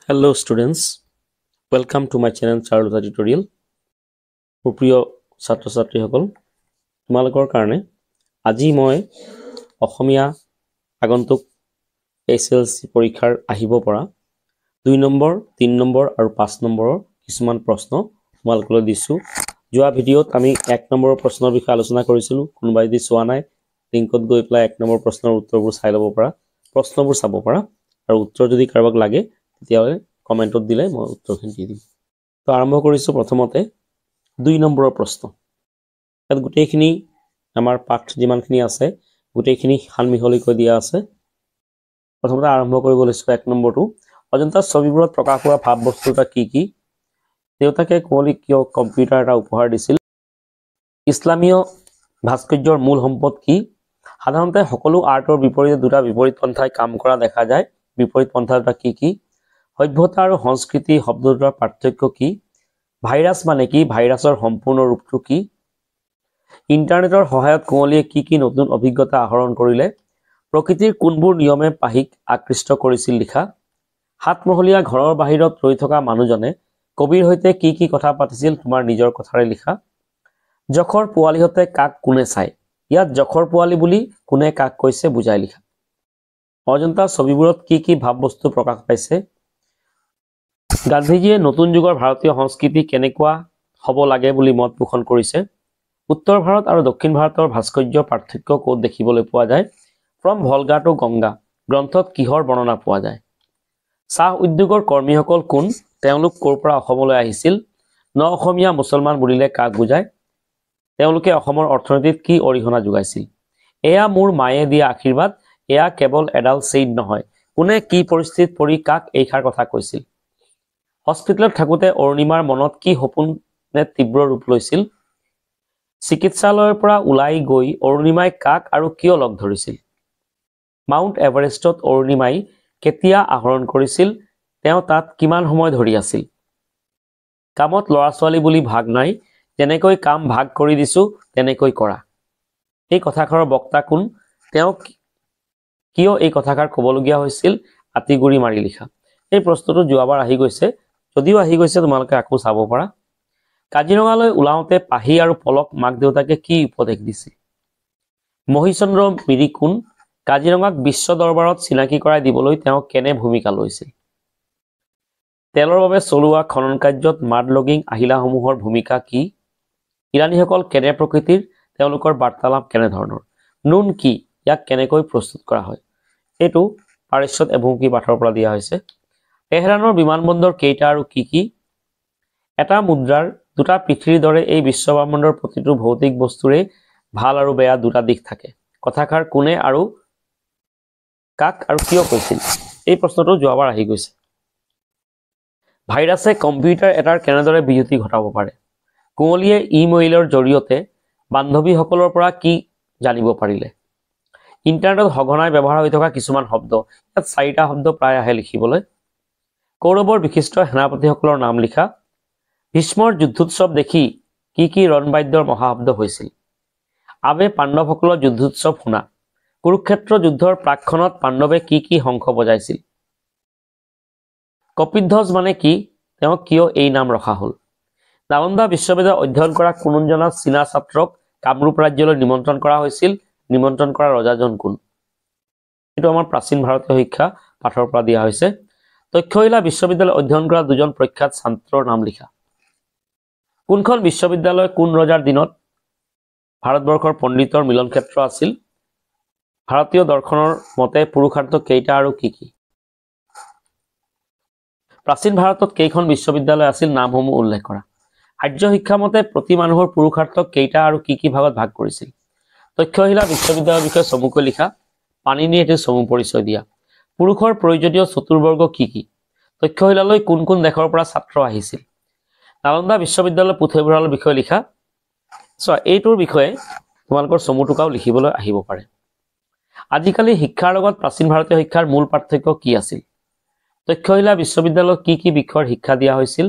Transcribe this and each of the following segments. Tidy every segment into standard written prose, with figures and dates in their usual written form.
Hello students, welcome to my channel Charlotta Tutorial. মোৰ প্ৰিয় ছাত্ৰ ছাত্ৰীসকল তোমালোকৰ কাৰণে আজি মই অসমীয়া আগন্তুক এছএলসি পৰীক্ষাৰ আহিব পৰা 2 নম্বৰ 3 নম্বৰ আৰু 5 নম্বৰৰ কিছুমান প্ৰশ্ন তোমালোকলৈ দিছো। যোৱা ভিডিঅ'ত আমি 1 নম্বৰৰ প্ৰশ্নৰ বিষয়ে আলোচনা কৰিছিলো। কোনোবাই যদি চোৱা নাই লিংকত গৈ পেলাই 1 নম্বৰ প্ৰশ্নৰ উত্তৰবোৰ চাই ল'ব পৰা, প্ৰশ্নবোৰ চাব পৰা আৰু উত্তৰ যদি কাৰোবাক লাগে তেতিয়ালে কমেন্টত দিলে মই উত্তৰখিনি দি দিম। তো আৰম্ভ কৰিছো প্ৰথমতে 2 নম্বৰৰ প্ৰশ্ন। ইয়াত গোটেইখিনি আমাৰ পাঠ যিমানখিনি আছে গোটেইখিনি সানমিহলিকৈ দিয়া আছে। প্ৰথমতে আৰম্ভ কৰিব লৈছো 1 নম্বৰটো। অজন্তা ছবিবোৰত প্ৰকাশ পোৱা ভাৱবস্তুটা কি? দেউতাকে কোঁৱলীক কিয় কম্পিউটাৰ এটা উপহাৰ দিছিল? ইছলামীয় ভাস্কৰ্যৰ মূল সম্পদ কি? সাধাৰণতে সকলো আৰ্টৰ বিপৰীতে দুটা বিপৰীত পন্থাই কাম কৰা দেখা যায়। বিপৰীত পন্থা দুটা কি? সভ্যতা আৰু সংস্কৃতি শব্দ দুটাৰ পাৰ্থক্য কি? ভাইৰাছ মানে কি? ভাইৰাছৰ সম্পূৰ্ণ ৰূপটো কি? ইণ্টাৰনেটৰ সহায়ত কোঁৱলীয়ে কি নতুন অভিজ্ঞতা আহৰণ কৰিলে? প্ৰকৃতিৰ কোনবোৰ নিয়মে পাহিক আকৃষ্ট কৰিছিল লিখা? সাতমহলীয়া ঘৰৰ বাহিৰত ৰৈ থকা মানুহজনে কবিৰ সৈতে কি কথা পাতিছিল? তোমাৰ নিজৰ কথাৰে লিখা। জখৰ পোৱালিহঁতে কাক কোনে চায়? ইয়াত জখৰ পোৱালি বুলি কোনে কাক কৈছে বুজাই লিখা। অজন্তা ছবিবোৰত কি ভাৱবস্তু প্ৰকাশ পাইছে? গান্ধীজীয়ে নতুন যুগৰ ভাৰতীয় সংস্কৃতি কেনেকুৱা হ'ব লাগে বুলি মত পোষণ কৰিছে? উত্তৰ ভাৰত আৰু দক্ষিণ ভাৰতৰ ভাস্কৰ্যৰ পাৰ্থক্য ক'ত দেখিবলৈ পোৱা যায়? ফ্ৰম ভলগা টু গংগা গ্ৰন্থত কিহৰ বৰ্ণনা পোৱা যায়? চাহ উদ্যোগৰ কৰ্মীসকল কোন? তেওঁলোক ক'ৰ পৰা অসমলৈ আহিছিল? ন অসমীয়া মুছলমান বুলিলে কাক বুজায়? তেওঁলোকে অসমৰ অৰ্থনীতিত কি অৰিহণা যোগাইছিল? এয়া মোৰ মায়ে দিয়া আশীৰ্বাদ, এয়া কেৱল এডাল চেইন নহয়। কোনে কি পৰিস্থিতিত পৰি কাক এইষাৰ কথা কৈছিল? হস্পিটেলত থাকোতে অৰুণিমাৰ মনত কি সপোনে তীব্ৰ ৰূপ লৈছিল? চিকিৎসালয়ৰ পৰা ওলাই গৈ অৰুণিমাই কাক আৰু কিয় লগ ধৰিছিল? মাউণ্ট এভাৰেষ্টত অৰুণিমাই কেতিয়া আহৰণ কৰিছিল? তেওঁ তাত কিমান সময় ধৰি আছিল? কামত ল'ৰা ছোৱালী বুলি ভাগ নাই, যেনেকৈ কাম ভাগ কৰি দিছো তেনেকৈ কৰা। এই কথাষাৰৰ বক্তা কোন? তেওঁ কিয় এই কথাষাৰ ক'বলগীয়া হৈছিল? আতিগুৰি মাৰি লিখা। এই প্ৰশ্নটো যোৱাবাৰ আহি গৈছে, যদিও আহি গৈছে তোমালোকে আকৌ চাব পাৰা। কাজিৰঙালৈ ওলাওতে পাহি আৰু পলক মাক দেউতাকে কি উপদেশ দিছিল? মহিচন্দ্ৰ মিৰি কোন? কাজিৰঙাক বিশ্ব দৰবাৰত চিনাকি কৰাই দিবলৈ তেওঁ কেনে ভূমিকা লৈছিল? তেলৰ বাবে চলোৱা খনন কাৰ্যত মাড লগিং আহিলাসমূহৰ ভূমিকা কি? ইৰাণীসকল কেনে প্ৰকৃতিৰ? তেওঁলোকৰ বাৰ্তালাপ কেনেধৰণৰ? নুন কি? ইয়াক কেনেকৈ প্ৰস্তুত কৰা হয়? এইটো পাৰিশ্বত এভুমুখী পাঠৰ পৰা দিয়া হৈছে। তেহৰানৰ বিমানবন্দৰ কেইটা আৰু কি? এটা মুদ্ৰাৰ দুটা পৃথিৱীৰ দৰে এই বিশ্বব্ৰহ্মাণ্ডৰ প্ৰতিটো ভৌতিক বস্তুৰে ভাল আৰু বেয়া দুটা দিশ থাকে। কথাষাৰ কোনে আৰু কাক আৰু কিয় কৈছিল? এই প্ৰশ্নটো যোৱাবাৰ আহি গৈছে। ভাইৰাছে কম্পিউটাৰ এটাৰ কেনেদৰে বিজুতি ঘটাব পাৰে? কোঁৱলীয়ে ইমেইলৰ জৰিয়তে বান্ধৱীসকলৰ পৰা কি জানিব পাৰিলে? ইণ্টাৰনেটত সঘনাই ব্যৱহাৰ হৈ থকা কিছুমান শব্দ, ইয়াত 4টা শব্দ প্ৰায় আহে লিখিবলৈ। কৌৰৱৰ বিশিষ্ট সেনাপতিসকলৰ নাম লিখা। ভীষ্মৰ যুদ্ধোৎসৱ দেখি কি ৰণবাদ্যৰ মহাশব্দ হৈছিল? আবে পাণ্ডৱসকলৰ যুদ্ধোৎসৱ শুনা। কুৰুক্ষেত্ৰ যুদ্ধৰ প্ৰাকখনত পাণ্ডৱে কি শংখ বজাইছিল? কপিধ্বজ মানে কি? তেওঁক কিয় এই নাম ৰখা হ'ল? নালন্দা বিশ্ববিদ্যালয়ত অধ্যয়ন কৰা কোনজনা চীনা ছাত্ৰক কামৰূপ ৰাজ্যলৈ নিমন্ত্ৰণ কৰা হৈছিল? নিমন্ত্ৰণ কৰা ৰজাজন কোন? এইটো আমাৰ প্ৰাচীন ভাৰতীয় শিক্ষা পাঠৰ পৰা দিয়া হৈছে। তক্ষশিলা বিশ্ববিদ্যালয়ত অধ্যয়ন কৰা দুজন প্ৰখ্যাত ছাত্ৰৰ নাম লিখা। কোনখন বিশ্ববিদ্যালয় কোন ৰজাৰ দিনত ভাৰতবৰ্ষৰ পণ্ডিতৰ মিলন ক্ষেত্ৰ আছিল? ভাৰতীয় দৰ্শনৰ মতে পুৰুষাৰ্থ কেইটা আৰু কি? প্ৰাচীন ভাৰতত কেইখন বিশ্ববিদ্যালয় আছিল? নামসমূহ উল্লেখ কৰা। আৰ্য শিক্ষা মতে প্ৰতি মানুহৰ পুৰুষাৰ্থক কেইটা আৰু কি ভাগত ভাগ কৰিছিল? তক্ষশিলা বিশ্ববিদ্যালয়ৰ বিষয়ে চমুকৈ লিখা। পাণিনিয়ে এটি চমু পৰিচয় দিয়া। পুৰুষৰ প্ৰয়োজনীয় চতুৰ্বৰ্গ কি? তক্ষশিলালৈ কোন দেশৰ পৰা ছাত্ৰ আহিছিল? নালন্দা বিশ্ববিদ্যালয়ৰ পুথিভঁৰালৰ বিষয়ে লিখা। এইটোৰ বিষয়ে তোমালোকৰ চমু টোকাও লিখিবলৈ আহিব পাৰে। আজিকালি শিক্ষাৰ লগত প্ৰাচীন ভাৰতীয় শিক্ষাৰ মূল পাৰ্থক্য কি আছিল? তক্ষশিলা বিশ্ববিদ্যালয়ত কি বিষয়ৰ শিক্ষা দিয়া হৈছিল?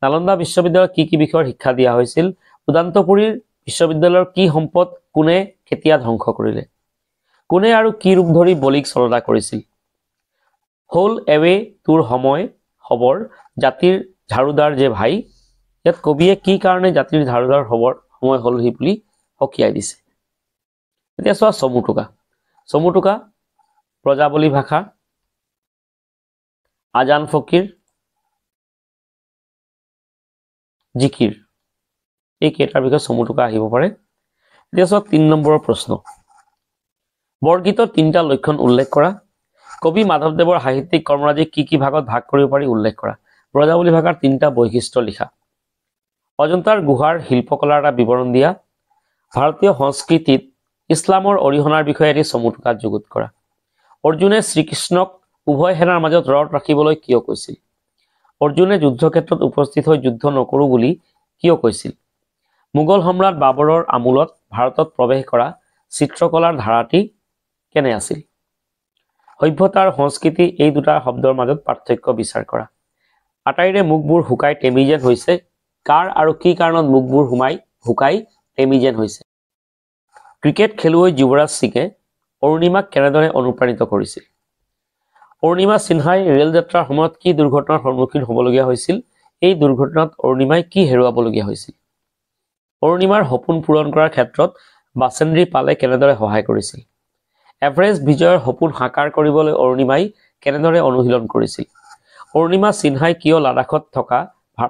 নালন্দা বিশ্ববিদ্যালয়ত কি বিষয়ৰ শিক্ষা দিয়া হৈছিল? উদান্তপুৰীৰ বিশ্ববিদ্যালয়ৰ কি সম্পদ কোনে কেতিয়া ধ্বংস কৰিলে? কোনে আৰু কি ৰূপ ধৰি বলিক চলনা কৰিছিল? হ'ল এৱে তোৰ সময় হবৰ জাতিৰ ঝাৰুদাৰ যে ভাই ইয়াত কবিয়ে কি কাৰণে জাতিৰ ঝাৰুদাৰ হবৰ সময় হলহি বুলি সকীয়াই দিছে এতিয়া চোৱা চমুটোকা প্ৰজাবলী ভাষা আজান ফকীৰ জিকিৰ এই কেইটাৰ বিষয়ে চমুটোকা আহিব পাৰে এতিয়া চোৱা 3 নম্বৰৰ প্ৰশ্ন বৰগীতৰ 3টা লক্ষণ উল্লেখ কৰা কবি মাধৱদেৱৰ সাহিত্যিক কৰ্মৰাজি কি ভাগত ভাগ কৰিব পাৰি উল্লেখ কৰা ব্ৰজাৱলী ভাষাৰ 3টা বৈশিষ্ট্য লিখা অজন্তাৰ গুহাৰ শিল্পকলাৰ এটা বিৱৰণ দিয়া ভাৰতীয় সংস্কৃতিত ইছলামৰ অৰিহণাৰ বিষয়ে এটি চমুটোকাত যুগুত কৰা অৰ্জুনে শ্ৰীকৃষ্ণক উভয় সেনাৰ মাজত ৰথ ৰাখিবলৈ কিয় কৈছিল অৰ্জুনে যুদ্ধক্ষেত্ৰত উপস্থিত হৈ যুদ্ধ নকৰো বুলি কিয় কৈছিল মোগল সম্ৰাট বাবৰৰ আমোলত ভাৰতত প্ৰৱেশ কৰা চিত্ৰকলাৰ ধাৰাটি কেনে আছিল সভ্যতাৰ সংস্কৃতি এই দুটা শব্দৰ মাজত পাৰ্থক্য বিচাৰ কৰা আটাইৰে মুখবোৰ হুকাই টেমি যেন হৈছে কাৰ আৰু কি কাৰণত মুখবোৰ হুকাই টেমি যেন হৈছে ক্ৰিকেট খেলুৱৈ যুৱৰাজ সিঙে অৰুণিমাক কেনেদৰে অনুপ্ৰাণিত কৰিছিল অৰুণিমা সিনহাই ৰেল যাত্ৰাৰ সময়ত কি দুৰ্ঘটনাৰ সন্মুখীন হ'বলগীয়া হৈছিল এই দুৰ্ঘটনাত অৰুণিমাই কি হেৰুৱাবলগীয়া হৈছিল অৰুণিমাৰ সপোন পূৰণ কৰাৰ ক্ষেত্ৰত বাচেন্দ্ৰী পালে কেনেদৰে সহায় কৰিছিল এভাৰেষ্ট বিজয়ৰ সপোন সাকাৰ কৰিবলৈ অৰুণিমাই কেনেদৰে অনুশীলন কৰিছিল অৰুণিমা সিনহাই কিয় লাডাখত থকা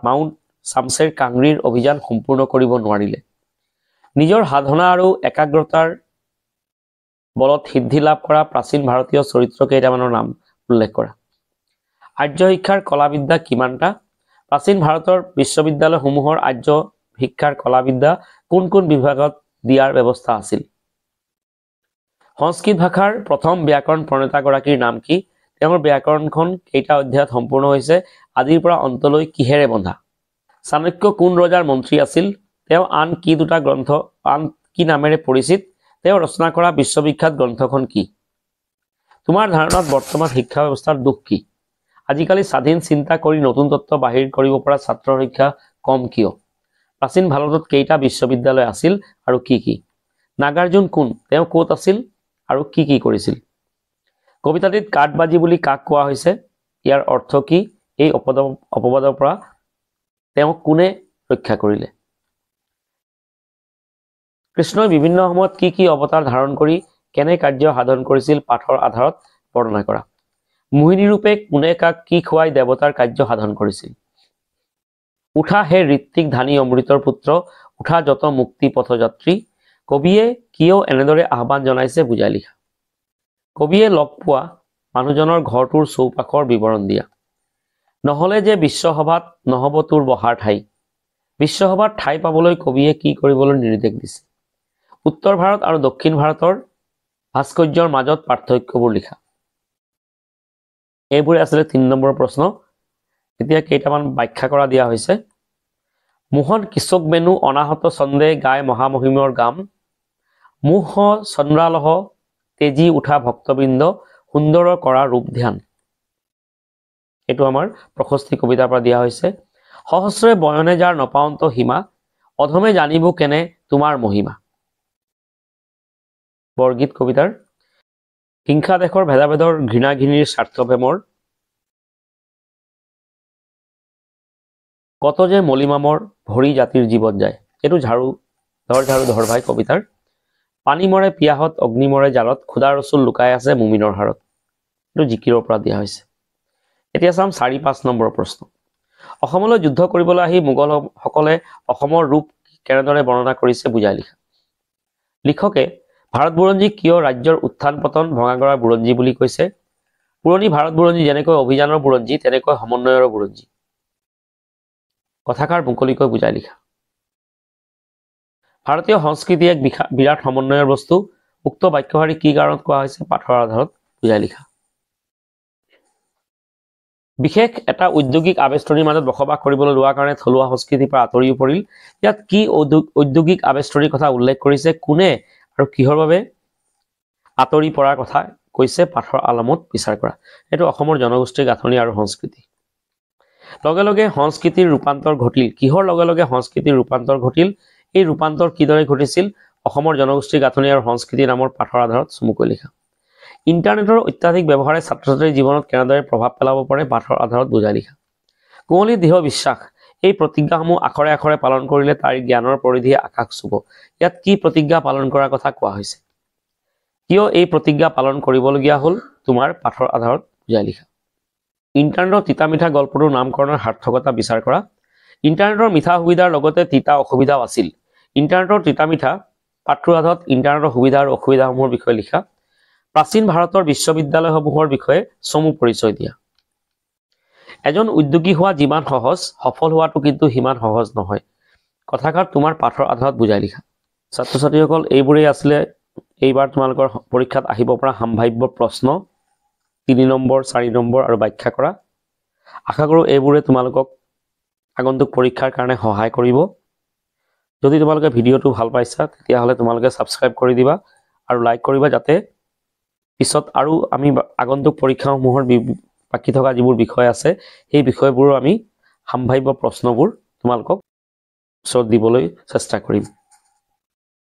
মাউণ্ট চামছেৰ কাংগ্ৰীৰ অভিযান সম্পূৰ্ণ কৰিব নোৱাৰিলে নিজৰ সাধনা আৰু একাগ্ৰতাৰ বলত সিদ্ধি লাভ কৰা প্ৰাচীন ভাৰতীয় চৰিত্ৰ কেইটামানৰ নাম উল্লেখ কৰা আৰ্য শিক্ষাৰ কলাবিদ্যা কিমানটা প্ৰাচীন ভাৰতৰ বিশ্ববিদ্যালয়সমূহৰ আৰ্য শিক্ষাৰ কলাবিদ্যা কোন বিভাগত দিয়াৰ ব্যৱস্থা আছিল সংস্কৃত ভাষাৰ প্ৰথম ব্যাকৰণ প্ৰণেতাগৰাকীৰ নাম কি তেওঁৰ ব্যাকৰণখন কেইটা অধ্যায়ত সম্পূৰ্ণ হৈছে আদিৰ পৰা অন্তলৈ কিহেৰে বন্ধা চাণক্য কোন ৰজাৰ মন্ত্ৰী আছিল তেওঁ আন কি দুটা গ্ৰন্থ আন কি নামেৰে পৰিচিত তেওঁ ৰচনা কৰা বিশ্ববিখ্যাত গ্ৰন্থখন কি তোমাৰ ধাৰণাত বৰ্তমান শিক্ষা ব্যৱস্থাৰ দুখ কি আজিকালি স্বাধীন চিন্তা কৰি নতুন তত্ত্ব বাহিৰ কৰিব পৰা ছাত্ৰৰ সংখ্যা কম কিয় প্ৰাচীন ভাৰতত কেইটা বিশ্ববিদ্যালয় আছিল আৰু কি নাগাৰ্জুন কোন তেওঁ ক'ত আছিল আৰু কি কৰিছিল কবিতাটিত কাঠবাজি বুলি কাক কোৱা হৈছে ইয়াৰ অৰ্থ কি এই অপবাদৰ পৰা তেওঁ কোনে ৰক্ষা কৰিলে কৃষ্ণই বিভিন্ন সময়ত কি অৱতাৰ ধাৰণ কৰি কেনে কাৰ্য সাধন কৰিছিল পাঠৰ আধাৰত বৰ্ণনা কৰা মোহিনী ৰূপে কোনে কাক কি খুৱাই দেৱতাৰ কাৰ্য সাধন কৰিছিল উঠা হে ঋত্বিক ধানী অমৃতৰ পুত্ৰ উঠা যত মুক্তি পথযাত্ৰী কবিয়ে কিয় এনেদৰে আহ্বান জনাইছে বুজাই লিখা কবিয়ে লগ পোৱা মানুহজনৰ ঘৰটোৰ চৌপাশৰ বিৱৰণ দিয়া নহলে যে বিশ্বসভাত নহব তোৰ বহাৰ ঠাই বিশ্বসভাত ঠাই পাবলৈ কবিয়ে কি কৰিবলৈ নিৰ্দেশ দিছে উত্তৰ ভাৰত আৰু দক্ষিণ ভাৰতৰ ভাস্কৰ্যৰ মাজত পাৰ্থক্যবোৰ লিখা এইবোৰে আছিল 3 নম্বৰৰ প্ৰশ্ন এতিয়া কেইটামান ব্যাখ্যা কৰা দিয়া হৈছে মোহন কিশোক বেনু অনাহত ছন্দে গায় মহামহিমৰ গাম মোহ চন্দ্ৰালহ তেজি উঠা ভক্তবৃন্দ সুন্দৰ কৰা ৰূপ ধ্যান এটো আমাৰ প্ৰশস্তি কবিতাৰ পৰা দিয়া হৈছে সহস্ৰে বয়নে যাৰ নপাৱন্ত সীমা অধমে জানিব কেনে তোমাৰ মহিমা বৰগীত কবিতাৰ হিংসা দেশৰ ভেদাভেদৰ ঘৃণাঘৃণীৰ স্বাৰ্থপ্ৰেমৰ কত যে মলিমামৰ ভৰি জাতিৰ জীৱন যায় এটো ঝাৰু ধৰ ভাই কবিতাৰ পানী মৰে পিয়াহত অগ্নি মৰে জালত খুদা ৰসুল লুকাই আছে মুমিনৰ হাৰত এটো জিকিৰৰ পৰা দিয়া হৈছে এতিয়া চাম 4-5 নম্বৰৰ প্ৰশ্ন অসমলৈ যুদ্ধ কৰিবলৈ আহি মোগল সকলে অসমৰ ৰূপ কেনেদৰে বৰ্ণনা কৰিছে বুজাই লিখা লিখকে ভাৰত বুৰঞ্জী কিয় ৰাজ্যৰ উত্থান পতন ভঙাগৰা বুৰঞ্জী বুলি কৈছে পুৰণি ভাৰত বুৰঞ্জী যেনেকৈ অভিযানৰ বুৰঞ্জী তেনেকৈ সমন্বয়ৰ বুৰঞ্জী কথাকাৰ মুকলিকৈ বুজাই লিখা ভাৰতীয় সংস্কৃতি এক বিৰাট সমন্বয়ৰ বস্তু উক্ত বাক্যশাৰী কি কাৰণত কোৱা হৈছে পাঠৰ আধাৰত বুজাই লিখা বিশেষ এটা ঔদ্যোগিক আবেষ্টনীৰ মাজত বসবাস কৰিবলৈ লোৱাৰ কাৰণে থলুৱা সংস্কৃতিৰ পৰা আঁতৰি পৰিল ইয়াত কি ঔদ্যোগিক আবেষ্টনীৰ কথা উল্লেখ কৰিছে কোনে আৰু কিহৰ বাবে আঁতৰি পৰাৰ কথা কৈছে পাঠৰ আলমত বিচাৰ কৰা এটো অসমৰ জনগোষ্ঠীৰ গাঁথনি আৰু সংস্কৃতি লগে লগে সংস্কৃতিৰ ৰূপান্তৰ ঘটিল কিহৰ লগে লগে সংস্কৃতিৰ ৰূপান্তৰ ঘটিল এই ৰূপান্তৰ কিদৰে ঘটিছিল অসমৰ জনগোষ্ঠীৰ গাঁথনি আৰু সংস্কৃতি নামৰ পাঠৰ আধাৰত চমুকৈ লিখা ইন্টাৰনেটৰ অত্যাধিক ব্যৱহাৰে ছাত্ৰ ছাত্ৰীৰ জীৱনত কেনেদৰে প্ৰভাৱ পেলাব পাৰে পাঠৰ আধাৰত বুজাই লিখা কুঁৱলী দৃঢ় বিশ্বাস এই প্ৰতিজ্ঞাসমূহ আখৰে আখৰে পালন কৰিলে তাৰ জ্ঞানৰ পৰিধিয়ে আকাশ চুব। ইয়াত কি প্ৰতিজ্ঞা পালন কৰাৰ কথা কোৱা হৈছে? কিয় এই প্ৰতিজ্ঞা পালন কৰিবলগীয়া হ'ল তোমাৰ পাঠৰ আধাৰত বুজাই লিখা। ইণ্টাৰনেটৰ তিতা মিঠা গল্পটোৰ নামকৰণৰ সাৰ্থকতা বিচাৰ কৰা। ইণ্টাৰনেটৰ মিঠা সুবিধাৰ লগতে তিতা অসুবিধাও আছিল। ইণ্টাৰনেটৰ তিতা মিঠা পাঠটোৰ আধাৰত ইণ্টাৰনেটৰ সুবিধা আৰু অসুবিধাসমূহৰ বিষয়ে লিখা। প্ৰাচীন ভাৰতৰ বিশ্ববিদ্যালয়সমূহৰ বিষয়ে চমু পৰিচয় দিয়া। এজন উদ্যোগী হোৱা যিমান সহজ, সফল হোৱাটো কিন্তু সিমান সহজ নহয়। কথাষাৰ তোমাৰ পাঠৰ আধাৰত বুজাই লিখা। ছাত্ৰ ছাত্ৰীসকল, এইবোৰেই আছিলে এইবাৰ তোমালোকৰ পৰীক্ষাত আহিব পৰা সাম্ভাৱ্য প্ৰশ্ন 3 নম্বৰ, 4 নম্বৰ আৰু ব্যাখ্যা কৰা। আশা কৰোঁ এইবোৰে তোমালোকক আগন্তুক পৰীক্ষাৰ কাৰণে সহায় কৰিব। যদি তোমালোকে ভিডিঅ'টো ভাল পাইছা তেতিয়াহ'লে তোমালোকে ছাবস্ক্ৰাইব কৰি দিবা আৰু লাইক কৰিবা, যাতে পিছত আৰু আমি আগন্তুক পৰীক্ষাসমূহৰ বাকী থকা যিবোৰ বিষয় আছে সেই বিষয়বোৰৰ আমি সাম্ভাৱ্য প্ৰশ্নবোৰ তোমালোকক ওচৰত দিবলৈ চেষ্টা কৰিম।